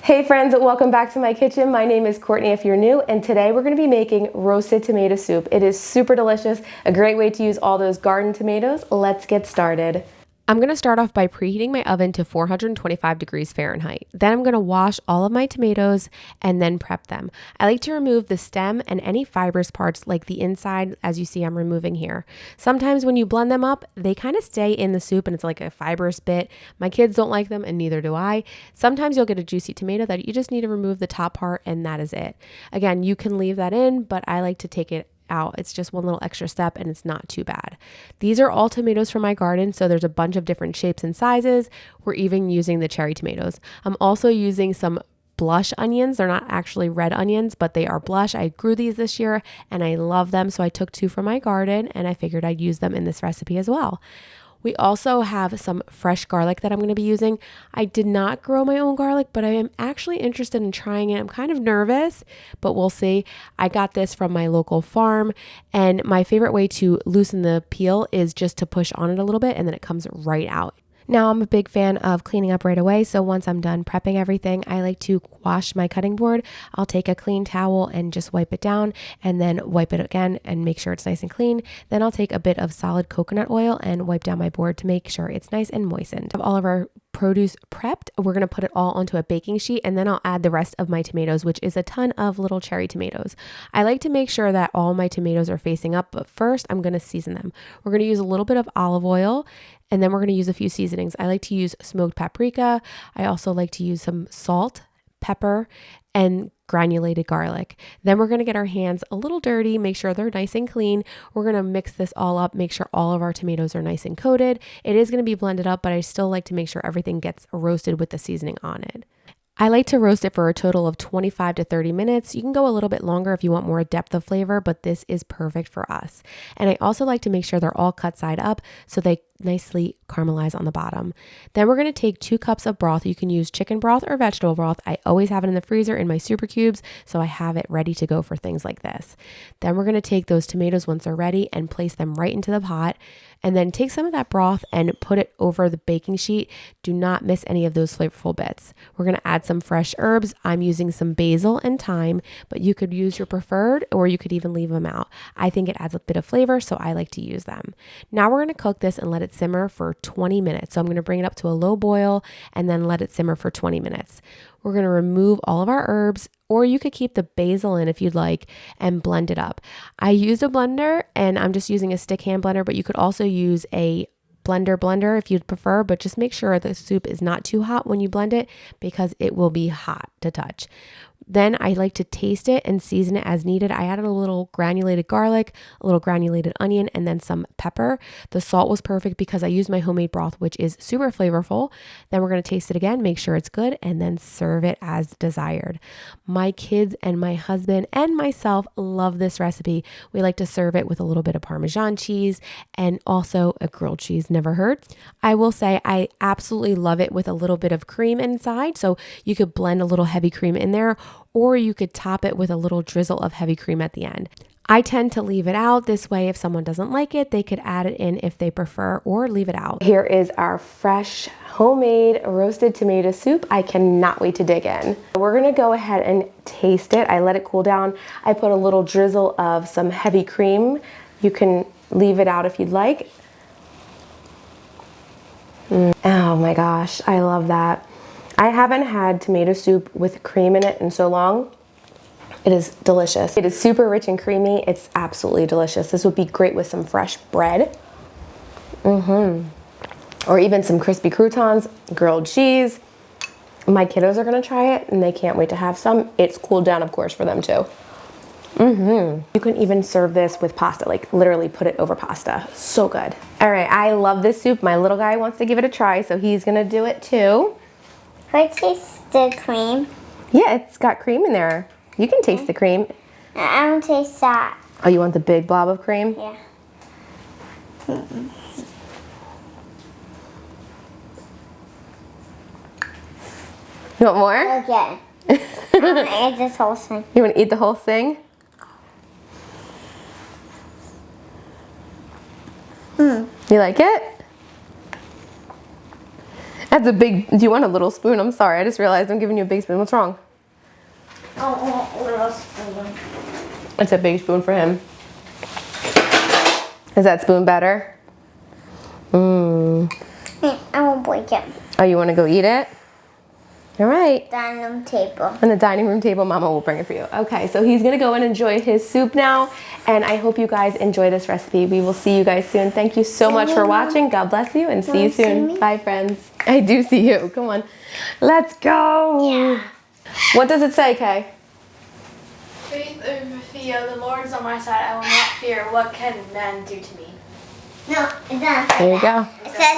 Hey friends, welcome back to my kitchen. My name is Courtney if you're new, and today we're gonna be making roasted tomato soup. It is super delicious, a great way to use all those garden tomatoes. Let's get started. I'm gonna start off by preheating my oven to 425 degrees Fahrenheit. Then I'm gonna wash all of my tomatoes and then prep them. I like to remove the stem and any fibrous parts like the inside, as you see I'm removing here. Sometimes when you blend them up, they kind of stay in the soup and it's like a fibrous bit. My kids don't like them and neither do I. Sometimes you'll get a juicy tomato that you just need to remove the top part and that is it. Again, you can leave that in, but I like to take it out. It's just one little extra step and it's not too bad. These are all tomatoes from my garden, so there's a bunch of different shapes and sizes. We're even using the cherry tomatoes. I'm also using some blush onions. They're not actually red onions, but they are blush. I grew these this year and I love them, so I took 2 from my garden and I figured I'd use them in this recipe as well. We also have some fresh garlic that I'm going to be using. I did not grow my own garlic, but I am actually interested in trying it. I'm kind of nervous, but we'll see. I got this from my local farm, and my favorite way to loosen the peel is just to push on it a little bit and then it comes right out. Now, I'm a big fan of cleaning up right away, so once I'm done prepping everything, I like to wash my cutting board. I'll take a clean towel and just wipe it down and then wipe it again and make sure it's nice and clean. Then I'll take a bit of solid coconut oil and wipe down my board to make sure it's nice and moistened. All of our produce prepped, we're going to put it all onto a baking sheet and then I'll add the rest of my tomatoes, which is a ton of little cherry tomatoes. I like to make sure that all my tomatoes are facing up, but first I'm going to season them. We're going to use a little bit of olive oil and then we're going to use a few seasonings. I like to use smoked paprika. I also like to use some salt, pepper, and granulated garlic. Then we're going to get our hands a little dirty, make sure they're nice and clean. We're going to mix this all up, make sure all of our tomatoes are nice and coated. It is going to be blended up, but I still like to make sure everything gets roasted with the seasoning on it. I like to roast it for a total of 25 to 30 minutes. You can go a little bit longer if you want more depth of flavor, but this is perfect for us. And I also like to make sure they're all cut side up so they nicely caramelize on the bottom. Then we're going to take 2 cups of broth. You can use chicken broth or vegetable broth. I always have it in the freezer in my super cubes, so I have it ready to go for things like this. Then we're going to take those tomatoes once they're ready and place them right into the pot. And then take some of that broth and put it over the baking sheet. Do not miss any of those flavorful bits. We're going to add some fresh herbs. I'm using some basil and thyme, but you could use your preferred or you could even leave them out. I think it adds a bit of flavor, so I like to use them. Now we're going to cook this and let it simmer for 20 minutes. So I'm going to bring it up to a low boil and then let it simmer for 20 minutes. We're going to remove all of our herbs, or you could keep the basil in if you'd like and blend it up. I used a blender and I'm just using a stick hand blender, but you could also use a blender if you'd prefer, but just make sure the soup is not too hot when you blend it because it will be hot to touch. Then I like to taste it and season it as needed. I added a little granulated garlic, a little granulated onion, and then some pepper. The salt was perfect because I used my homemade broth, which is super flavorful. Then we're going to taste it again, make sure it's good, and then serve it as desired. My kids and my husband and myself love this recipe. We like to serve it with a little bit of Parmesan cheese and also a grilled cheese. Never hurts. I will say I absolutely love it with a little bit of cream inside. So you could blend a little heavy cream in there, or you could top it with a little drizzle of heavy cream at the end. I tend to leave it out. This way, if someone doesn't like it, they could add it in if they prefer or leave it out. Here is our fresh homemade roasted tomato soup. I cannot wait to dig in. We're gonna go ahead and taste it. I let it cool down. I put a little drizzle of some heavy cream. You can leave it out if you'd like. Oh my gosh, I love that. I haven't had tomato soup with cream in it in so long. It is delicious. It is super rich and creamy. It's absolutely delicious. This would be great with some fresh bread. Or even some crispy croutons, grilled cheese. My kiddos are gonna try it and they can't wait to have some. It's cooled down, of course, for them too. You can even serve this with pasta, like literally put it over pasta. So good. All right, I love this soup. My little guy wants to give it a try, so he's gonna do it too. Can I taste the cream? Yeah, it's got cream in there. You can taste the cream. I don't taste that. Oh, you want the big blob of cream? Yeah. You want more? Okay. I want to eat this whole thing. You want to eat the whole thing? You like it? That's a big, do you want a little spoon? I'm sorry, I just realized I'm giving you a big spoon. What's wrong? Oh, a little spoon. It's a big spoon for him. Is that spoon better? I won't break it. Oh, you want to go eat it? All right. Dining room table. On the dining room table, Mama will bring it for you. Okay, so he's gonna go and enjoy his soup now, and I hope you guys enjoy this recipe. We will see you guys soon. Thank you so much for watching. God bless you, and see you soon. Bye, friends. I do see you. Come on. Let's go. Yeah. What does it say, Kay? Faith over fear, the Lord is on my side. I will not fear. What can man do to me? No, it doesn't. There you go. It says